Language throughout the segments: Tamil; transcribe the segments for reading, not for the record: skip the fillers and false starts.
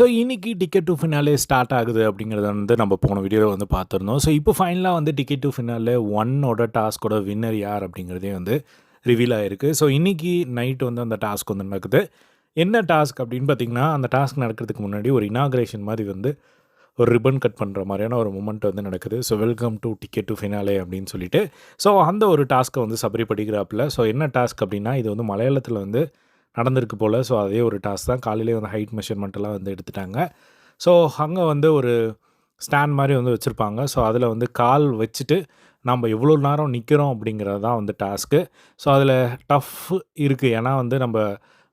ஸோ இன்னைக்கு டிக்கெட் டு ஃபினாலே ஸ்டார்ட் ஆகுது அப்படிங்கிறத வந்து நம்ம போன வீடியோவில் வந்து பார்த்துருந்தோம். ஸோ இப்போ ஃபைனலாக வந்து டிக்கெட் டு ஃபினாலே 1ஓட டாஸ்க்கோட வின்னர் யார் அப்படிங்கிறதே வந்து ரிவீல் ஆகிருக்கு. ஸோ இன்றைக்கி நைட்டு வந்து அந்த டாஸ்க் வந்து நடக்குது. என்ன டாஸ்க் அப்படின்னு பார்த்தீங்கன்னா, அந்த டாஸ்க் நடக்கிறதுக்கு முன்னாடி ஒரு இனாக்ரேஷன் மாதிரி வந்து ஒரு ரிப்பன் கட் பண்ணுற மாதிரியான ஒரு மூமெண்ட் வந்து நடக்குது. So welcome to ticket to finale அப்படின்னு சொல்லிட்டு ஸோ அந்த ஒரு டாஸ்க்கை வந்து சபரி படிக்கிறாப்புல. ஸோ என்ன டாஸ்க் அப்படின்னா, இது வந்து மலையாளத்தில் வந்து நடந்திருக்கு போல். ஸோ அதே ஒரு டாஸ்க் தான். காலையிலே வந்து ஹைட் மெஷர்மெண்ட்டெல்லாம் வந்து எடுத்துட்டாங்க. ஸோ அங்கே வந்து ஒரு ஸ்டாண்ட் மாதிரி வந்து வச்சுருப்பாங்க. ஸோ அதில் வந்து கால் வச்சுட்டு நம்ம எவ்வளோ நேரம் நிற்கிறோம் அப்படிங்கிறது தான் வந்து டாஸ்க்கு. ஸோ அதில் டஃப் இருக்குது. ஏன்னா வந்து நம்ம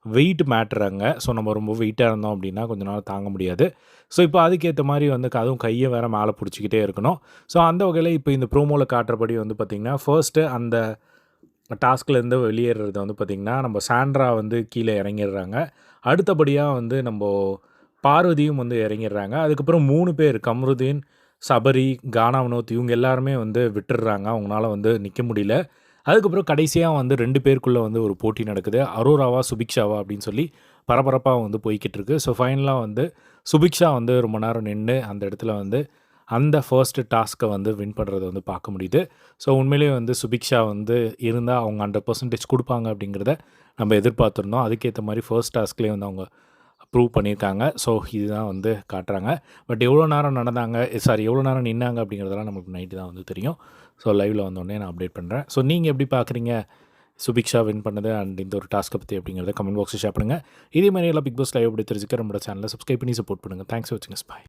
வெயிட் மேட்ருங்க. ஸோ நம்ம ரொம்ப வெயிட்டாக இருந்தோம் அப்படின்னா கொஞ்ச நாள் தாங்க முடியாது. ஸோ இப்போ அதுக்கேற்ற மாதிரி வந்து அதுவும் கையை வேறு மேலே பிடிச்சிக்கிட்டே இருக்கணும். ஸோ அந்த வகையில் இப்போ இந்த ப்ரோமோவில் காட்டுறபடி வந்து பார்த்திங்கன்னா, ஃபர்ஸ்ட்டு அந்த டாஸ்க்லேருந்து வெளியேறது வந்து பார்த்திங்கன்னா, நம்ம சாண்ட்ரா வந்து கீழே இறங்கிடுறாங்க. அடுத்தபடியாக வந்து நம்ம பார்வதியும் வந்து இறங்கிடுறாங்க. அதுக்கப்புறம் 3 பேர் கம்ருதீன், சபரி, கானா வினோத் இவங்க எல்லாருமே வந்து விட்டுடுறாங்க. அவங்களால வந்து நிற்க முடியல. அதுக்கப்புறம் கடைசியாக வந்து 2 பேருக்குள்ளே வந்து ஒரு போட்டி நடக்குது. அரோராவா சுபிக்ஷாவா அப்படின்னு சொல்லி பரபரப்பாக வந்து போய்கிட்டு இருக்கு. ஸோ ஃபைனலாக வந்து சுபிக்ஷா வந்து ரொம்ப நேரம் நின்று அந்த இடத்துல வந்து அந்த ஃபர்ஸ்ட்டு டாஸ்க்கை வந்து வின் பண்ணுறத வந்து பார்க்க முடியுது. ஸோ உண்மையிலேயே வந்து சுபிக்ஷா வந்து இருந்தால் அவங்க 100% கொடுப்பாங்க அப்படிங்கிறத நம்ம எதிர்பார்த்துருந்தோம். அதுக்கேற்ற மாதிரி ஃபர்ஸ்ட் டாஸ்க்லேயே வந்து அவங்க ப்ரூவ் பண்ணியிருக்காங்க. ஸோ இதுதான் வந்து காட்டுறாங்க. பட் எவ்வளோ நேரம் நடந்தாங்க, எவ்வளோ நேரம் நின்னாங்க அப்படிங்கிறதெல்லாம் நமக்கு நைட்டு தான் வந்து தெரியும். ஸோ லைவில் வந்தோடனே நான் அப்டேட் பண்ணுறேன். ஸோ நீங்கள் எப்படி பார்க்குறீங்க சுபிக்ஷா வின் பண்ணது அண்ட் இந்த ஒரு டாஸ்க்கை பற்றி அப்படிங்கிறத கமெண்ட் பாக்ஸில் ஷேர் பண்ணுங்கள். இதே மாதிரி எல்லாம் பிக் பாஸ் லைவ் அப்படி தெரிஞ்சுக்க நம்மளோட சேனலை சப்ஸ்கிரைப் பண்ணி சப்போர்ட் பண்ணுங்கள். தேங்க்ஸ் ஃபார் வாட்சிங். பை.